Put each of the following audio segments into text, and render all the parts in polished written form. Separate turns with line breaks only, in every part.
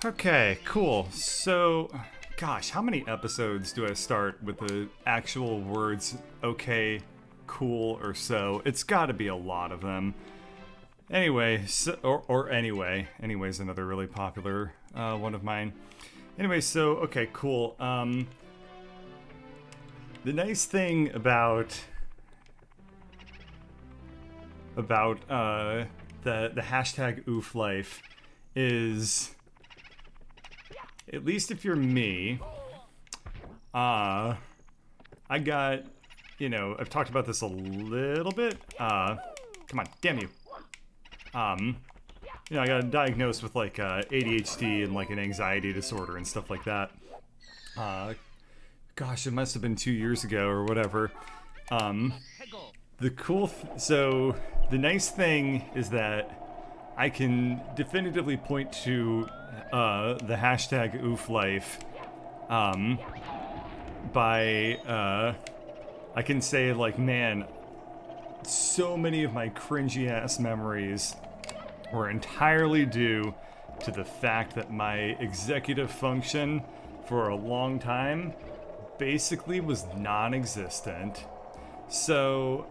Okay, cool. So, gosh, how many episodes do I start with the actual words okay, cool, or so? It's gotta be a lot of them. Anyway, anyway. Anyway's another really popular one of mine. Anyway, so, okay, cool. The nice thing about the hashtag oof life is, at least if you're me, I got, I've talked about this a little bit. Come on, damn you. I got diagnosed with like ADHD and like an anxiety disorder and stuff like that. Gosh, it must have been 2 years ago or whatever. So the nice thing is that I can definitively point to the hashtag oof life by I can say, like, man, so many of my cringy ass memories were entirely due to the fact that my executive function for a long time basically was non-existent. So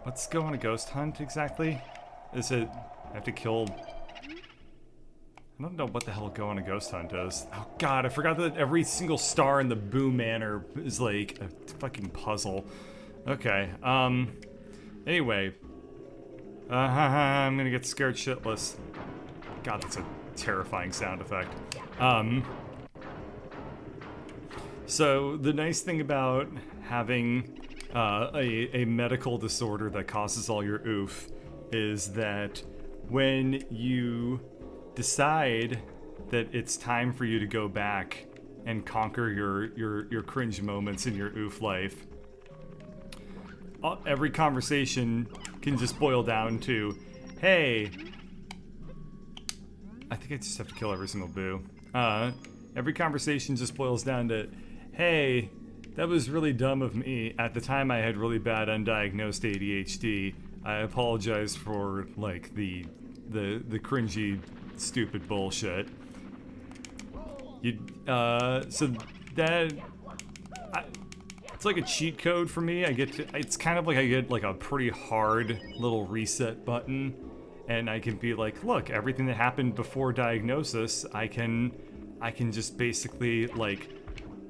let's go on a ghost hunt exactly. Is it, I have to kill, I don't know what the hell go on a ghost hunt is. Oh god, I forgot that every single star in the Boo Manor is like a fucking puzzle. Okay, anyway. I'm gonna get scared shitless. God, that's a terrifying sound effect. So the nice thing about having a medical disorder that causes all your oof is that when you decide that it's time for you to go back and conquer your cringe moments in your oof life, every conversation can just boil down to, hey, I think I just have to kill every single boo. Every conversation just boils down to, hey, that was really dumb of me. At the time I had really bad undiagnosed ADHD. I apologize for like the cringy, stupid bullshit. So that it's like a cheat code for me. It's kind of like I get like a pretty hard little reset button, and I can be like, look, everything that happened before diagnosis, I can just basically like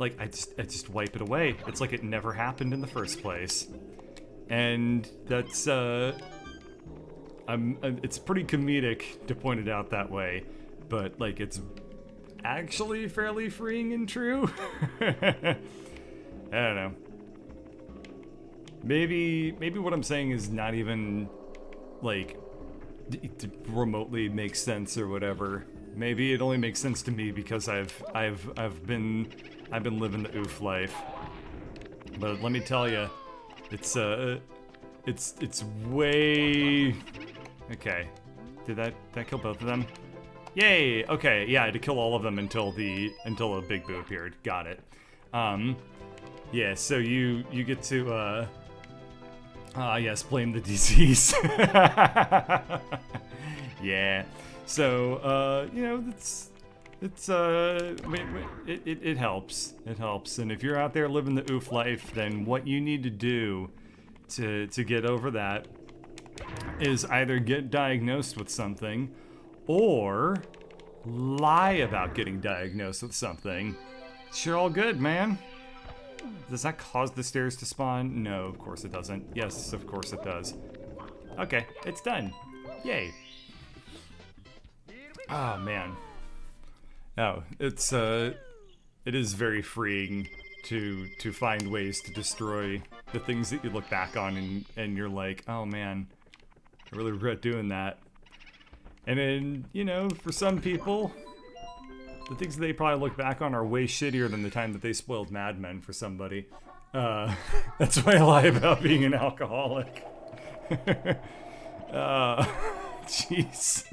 I just wipe it away. It's like it never happened in the first place. And that's it's pretty comedic to point it out that way, but like it's actually fairly freeing and true. I don't know. Maybe what I'm saying is not even like remotely makes sense or whatever. Maybe it only makes sense to me because I've been living the oof life. But let me tell you, it's way. Okay, did that kill both of them? Yay! Okay, yeah, I had to kill all of them until a big boo appeared. Got it. Yeah. So you get to yes, blame the disease. Yeah. So it helps. It helps. And if you're out there living the oof life, then what you need to do to get over that is either get diagnosed with something or lie about getting diagnosed with something. Sure, all good, man. Does that cause the stairs to spawn? No, of course it doesn't. Yes, of course it does. Okay, it's done. Yay. Oh, man. Oh, it is very freeing to find ways to destroy the things that you look back on and you're like, oh man, I really regret doing that. And then, for some people, the things that they probably look back on are way shittier than the time that they spoiled Mad Men for somebody. That's why I lie about being an alcoholic. Jeez.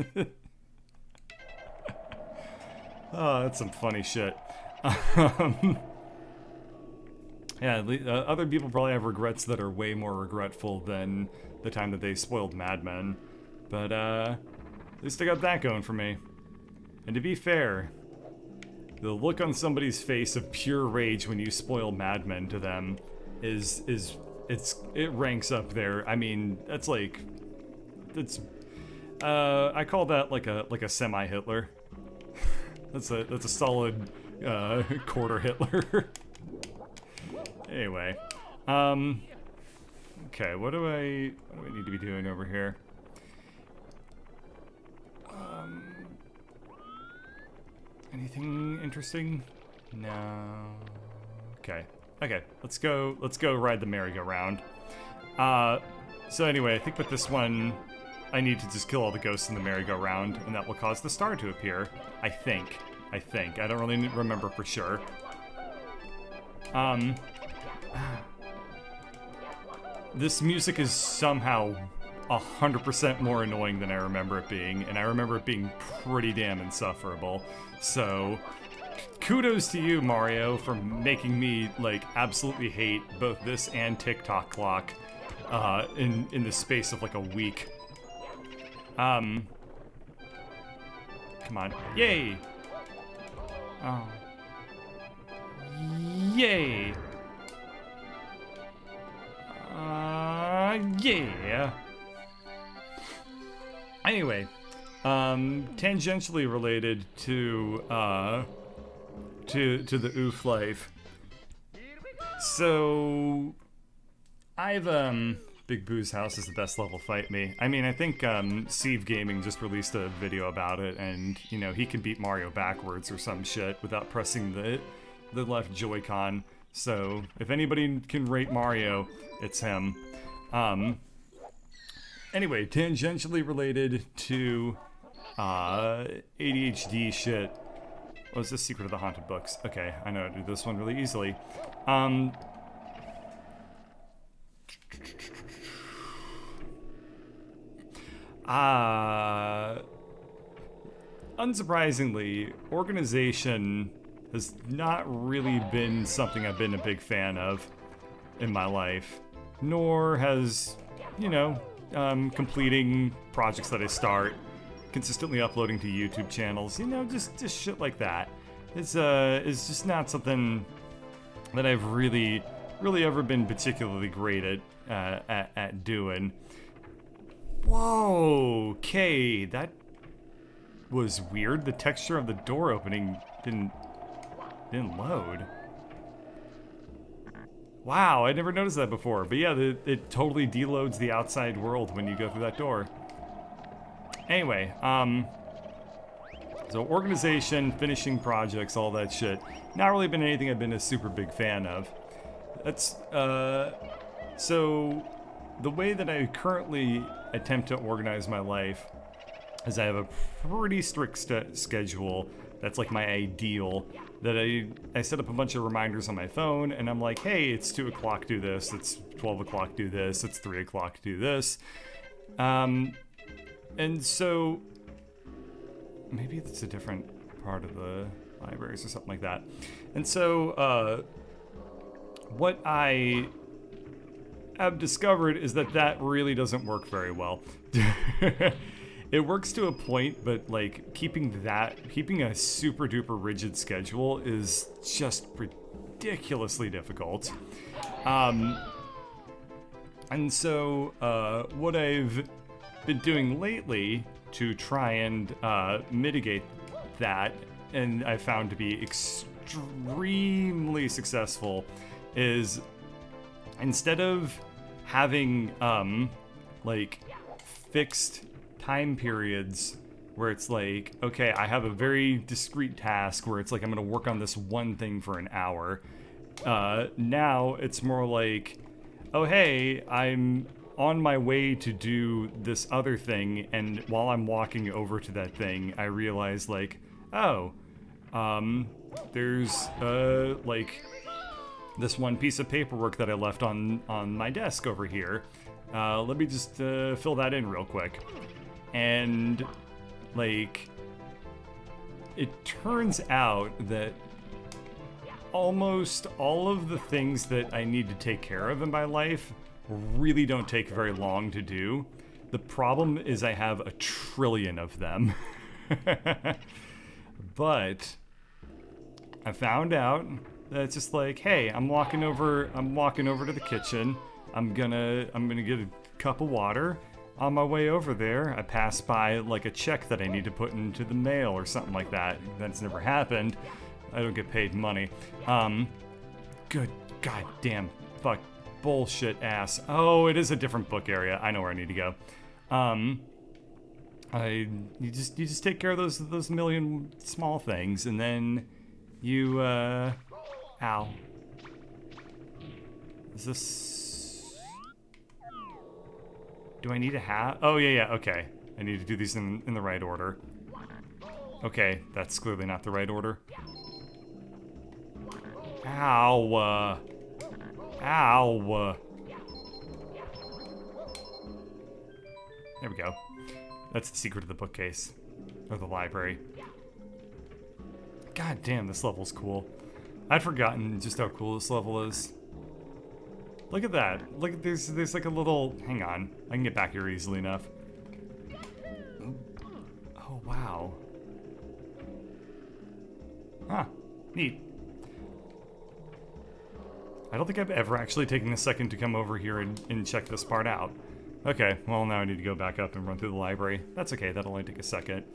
Oh, that's some funny shit. Yeah, other people probably have regrets that are way more regretful than the time that they spoiled Mad Men. But, At least I got that going for me. And to be fair, the look on somebody's face of pure rage when you spoil Mad Men to them it ranks up there. I mean, that's like, I call that like a semi-Hitler. that's a solid quarter Hitler. Anyway, okay, what do I need to be doing over here? Anything interesting? No. Okay. Let's go ride the merry-go-round. So anyway, I think with this one, I need to just kill all the ghosts in the merry-go-round, and that will cause the star to appear. I think. I don't really remember for sure. This music is somehow 100% more annoying than I remember it being, and I remember it being pretty damn insufferable. So, kudos to you, Mario, for making me, like, absolutely hate both this and TikTok Clock, in the space of, like, a week. Come on. Yay! Oh. Yay! Yeah. Anyway, tangentially related to the oof life. So, I've Big Boo's House is the best level, fight me. I mean, I think Sieve Gaming just released a video about it, and you know he can beat Mario backwards or some shit without pressing the left Joy-Con. So if anybody can rate Mario, it's him. Anyway, tangentially related to ADHD shit. What was this? Secret of the Haunted Books. Okay, I know how to do this one really easily. Unsurprisingly, organization has not really been something I've been a big fan of in my life, nor has, you know, completing projects that I start, consistently uploading to YouTube channels, you know, just shit like that. It's just not something that I've really ever been particularly great at doing. Whoa, okay, that was weird. The texture of the door opening didn't load. Wow, I never noticed that before. But yeah, it totally deloads the outside world when you go through that door. Anyway, so organization, finishing projects, all that shit. Not really been anything I've been a super big fan of. That's, so the way that I currently attempt to organize my life is I have a pretty strict schedule. That's like my ideal, that I set up a bunch of reminders on my phone, and I'm like, hey, it's 2 o'clock, do this, it's 12 o'clock, do this, it's 3 o'clock, do this. And so, maybe it's a different part of the libraries or something like that. And so, what I have discovered is that really doesn't work very well. It works to a point, but like keeping a super duper rigid schedule is just ridiculously difficult. And so what I've been doing lately to try and mitigate that, and I found to be extremely successful, is instead of having like fixed time periods where it's like, okay, I have a very discrete task where it's like I'm gonna work on this one thing for an hour. Now it's more like, oh hey, I'm on my way to do this other thing, and while I'm walking over to that thing, I realize like, oh, there's like this one piece of paperwork that I left on my desk over here. Let me just fill that in real quick. And like, it turns out that almost all of the things that I need to take care of in my life really don't take very long to do. The problem is I have a trillion of them. But I found out that it's just like, hey, I'm walking over to the kitchen. I'm gonna get a cup of water. On my way over there, I pass by like a check that I need to put into the mail or something like that. That's never happened. I don't get paid money. Good goddamn fuck bullshit ass. Oh, it is a different book area. I know where I need to go. You just take care of those million small things, and then you ow. Is this? Do I need a hat? Oh yeah, okay. I need to do these in the right order. Okay, that's clearly not the right order. Ow. Ow. There we go. That's the secret of the bookcase. Or the library. God damn, this level's cool. I'd forgotten just how cool this level is. Look at that. Look at there's like a little... Hang on. I can get back here easily enough. Oh, wow. Huh. Neat. I don't think I've ever actually taken a second to come over here and check this part out. Okay, well now I need to go back up and run through the library. That's okay, that'll only take a second.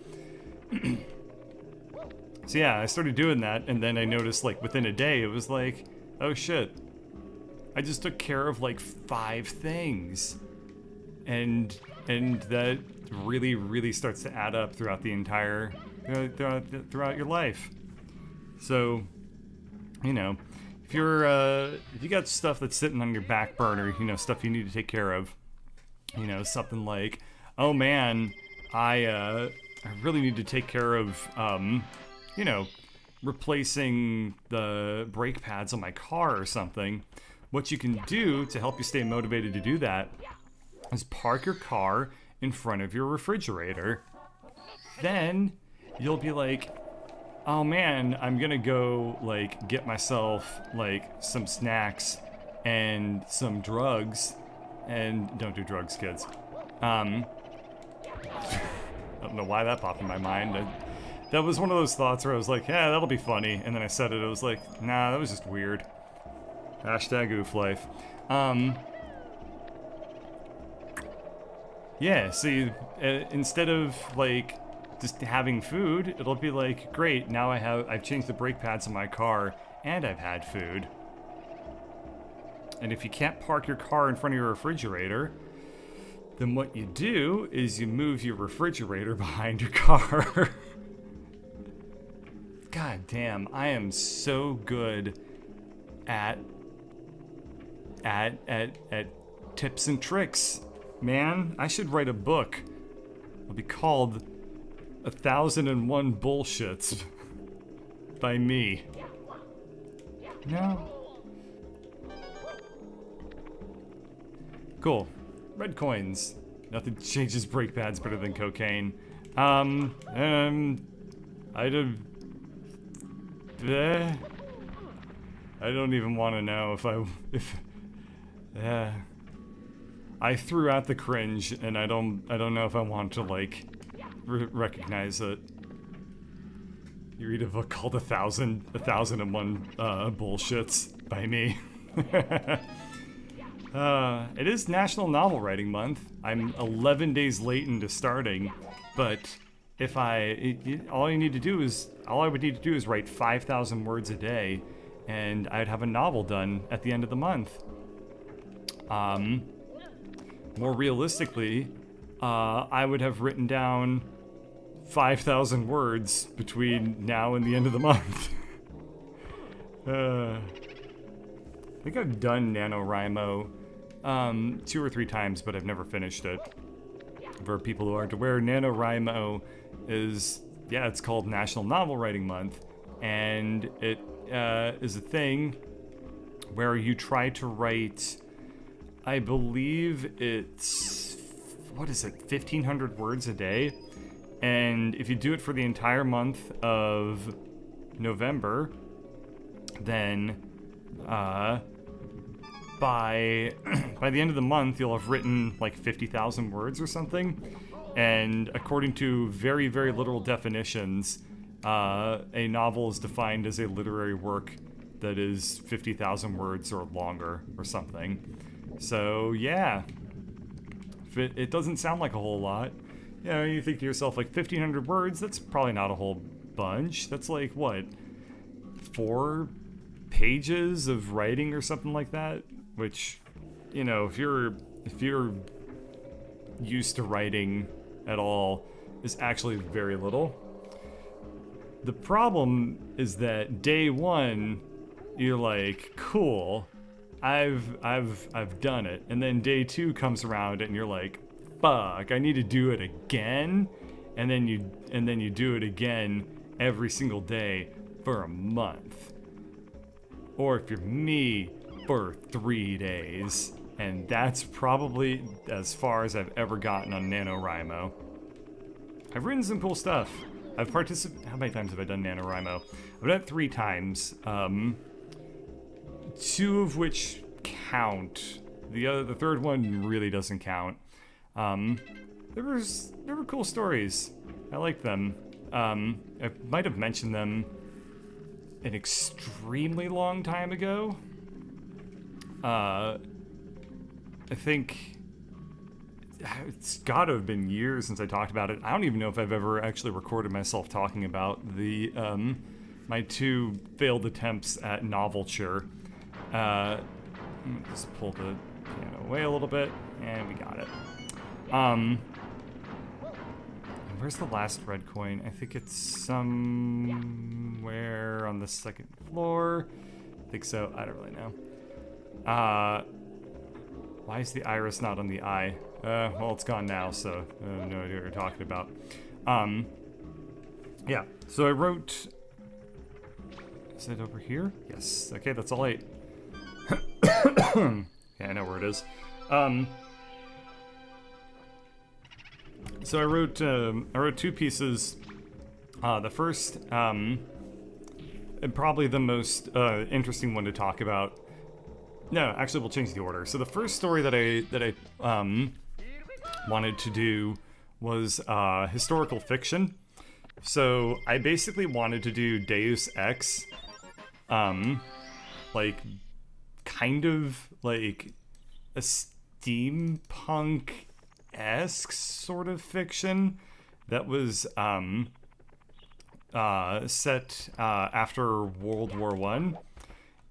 So yeah, I started doing that, and then I noticed like within a day it was like, oh shit. I just took care of like 5 things. And that really, really starts to add up throughout the entire, throughout your life. So, you know, if you got stuff that's sitting on your back burner, you know, stuff you need to take care of, you know, something like, oh man, I really need to take care of, you know, replacing the brake pads on my car or something. What you can do to help you stay motivated to do that is park your car in front of your refrigerator. Then you'll be like, oh man, I'm gonna go like get myself like some snacks and some drugs. And don't do drugs, kids. I don't know why that popped in my mind. That was one of those thoughts where I was like, yeah, that'll be funny. And then I said it, I was like, nah, that was just weird. Hashtag oof life. Yeah, see, instead of like just having food, it'll be like, great, now I've changed the brake pads in my car and I've had food. And if you can't park your car in front of your refrigerator, then what you do is you move your refrigerator behind your car. God damn, I am so good at tips and tricks. Man, I should write a book. It'll be called 1001 Bullshits by me. No. Cool. Red coins. Nothing changes brake pads better than cocaine. I don't even want to know if I threw out the cringe, and I don't know if I want to like recognize it. You read a book called 1001 Bullshits by me. It is National Novel Writing Month. I'm 11 days late into starting, but if all I would need to do is write 5,000 words a day, and I'd have a novel done at the end of the month. More realistically, I would have written down 5,000 words between now and the end of the month. I think I've done Nanowrimo 2 or 3 times, but I've never finished it. For people who aren't aware, Nanowrimo is, it's called National Novel Writing Month, and it is a thing where you try to write, I believe it's, 1,500 words a day? And if you do it for the entire month of November, then by by the end of the month, you'll have written like 50,000 words or something. And according to very, very literal definitions, a novel is defined as a literary work that is 50,000 words or longer or something. So yeah, it doesn't sound like a whole lot. You know, you think to yourself, like 1,500 words, that's probably not a whole bunch. That's like, what, 4 pages of writing or something like that? Which, you know, if you're used to writing at all, is actually very little. The problem is that day one, you're like, cool, I've done it. And then day 2 comes around and you're like, fuck, I need to do it again. And then you do it again every single day for a month. Or if you're me, for 3 days. And that's probably as far as I've ever gotten on Nanowrimo. I've written some cool stuff. I've participated. How many times have I done Nanowrimo? I've done it 3 times. 2 of which count. The third one really doesn't count. There were cool stories. I liked them. I might have mentioned them an extremely long time ago. I think it's got to have been years since I talked about it. I don't even know if I've ever actually recorded myself talking about the my 2 failed attempts at novelture. Let me just pull the piano away a little bit, and we got it. Where's the last red coin? I think it's somewhere on the 2nd floor. I think so. I don't really know. Why is the iris not on the eye? Well, it's gone now, so I have no idea what you're talking about. Yeah, so I wrote... Is it over here? Yes. Okay, that's all 8. Yeah, I know where it is. So I wrote 2 pieces. The first, and probably the most interesting one to talk about. No, actually, we'll change the order. So the first story that I wanted to do was historical fiction. So I basically wanted to do Deus Ex, like kind of like a steampunk-esque sort of fiction that was set after World War I.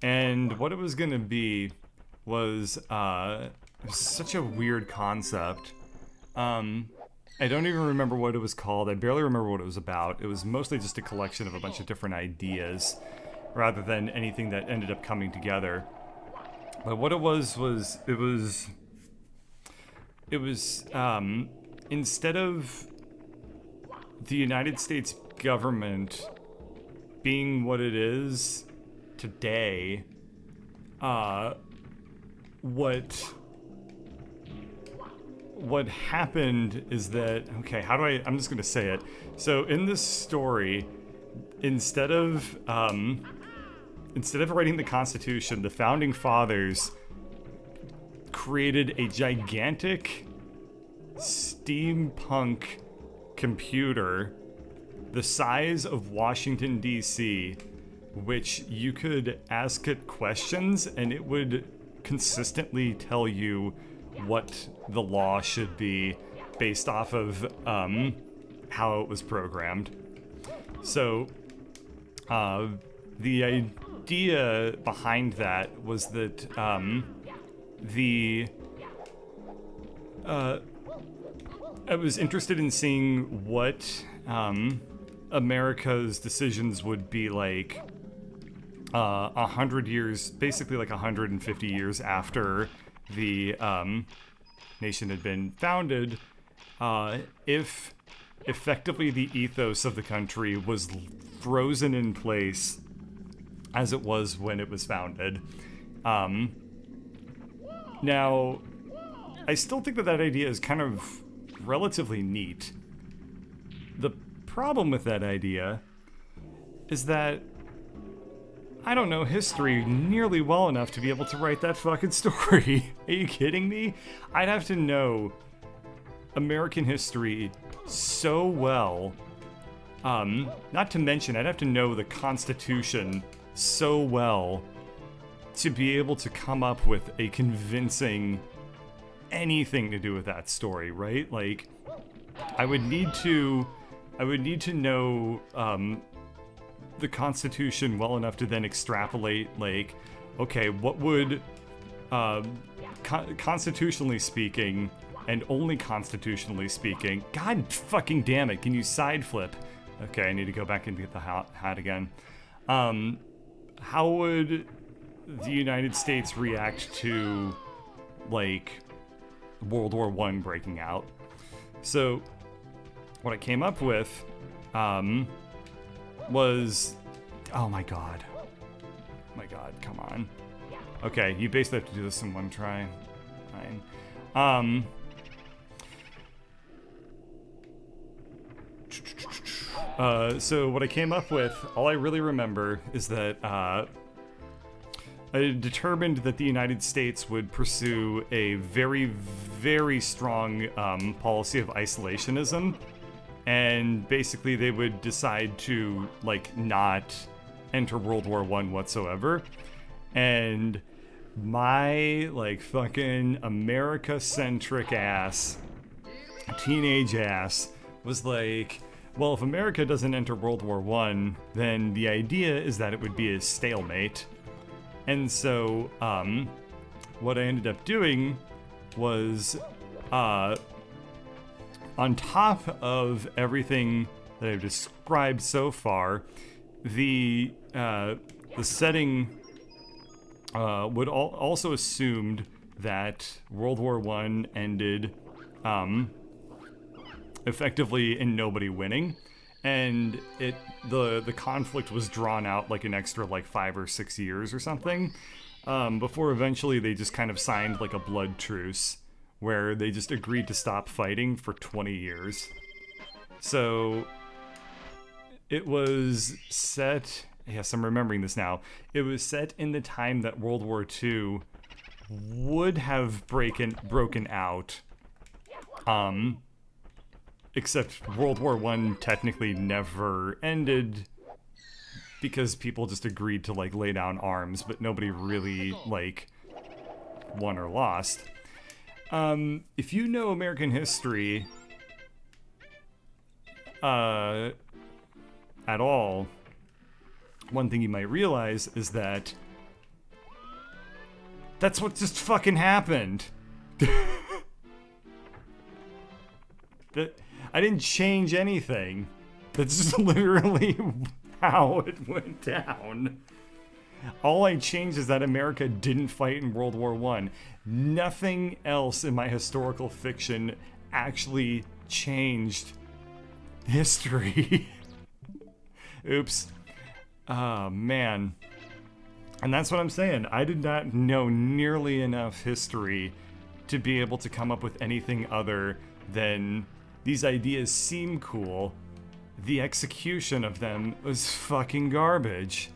And what it was gonna be was such a weird concept. I don't even remember what it was called. I barely remember what it was about. It was mostly just a collection of a bunch of different ideas, rather than anything that ended up coming together. But what it was instead of the United States government being what it is today, what happened is that, okay, I'm just gonna say it. So in this story, instead of writing the Constitution, the Founding Fathers created a gigantic steampunk computer the size of Washington, D.C., which you could ask it questions and it would consistently tell you what the law should be based off of how it was programmed. So the idea behind that was that I was interested in seeing what America's decisions would be like 100 years, basically like 150 years after the nation had been founded, if effectively the ethos of the country was frozen in place as it was when it was founded. Now, I still think that idea is kind of relatively neat. The problem with that idea is that I don't know history nearly well enough to be able to write that fucking story. Are you kidding me? I'd have to know American history so well. Not to mention, I'd have to know the Constitution so well to be able to come up with a convincing anything to do with that story, right? Like, I would need to know the Constitution well enough to then extrapolate, like, okay, what would, constitutionally speaking, and only constitutionally speaking, god fucking damn it, can you side flip? Okay, I need to go back and get the hat again. How would the United States react to, like, World War I breaking out? So, what I came up with, was... Oh my god. Oh my god, come on. Okay, you basically have to do this in one try. Fine. So what I came up with, all I really remember is that, I determined that the United States would pursue a very, very strong, policy of isolationism. And basically they would decide to, like, not enter World War I whatsoever. And my, like, fucking America-centric ass, teenage ass, was like, well, if America doesn't enter World War I, then the idea is that it would be a stalemate. And so, what I ended up doing was, on top of everything that I've described so far, the setting would also assumed that World War I ended effectively in nobody winning, and the conflict was drawn out like an extra like 5 or 6 years or something, before eventually they just kind of signed like a blood truce, where they just agreed to stop fighting for 20 years. So it was set, yes, I'm remembering this now. It was set in the time that World War II would have broken out. Except World War I technically never ended because people just agreed to like lay down arms, but nobody really like won or lost. If you know American history at all, one thing you might realize is that that's what just fucking happened. That I didn't change anything. That's just literally how it went down. All I changed is that America didn't fight in World War I. Nothing else in my historical fiction actually changed history. Oops. Oh, man. And that's what I'm saying. I did not know nearly enough history to be able to come up with anything other than these ideas seem cool. The execution of them was fucking garbage.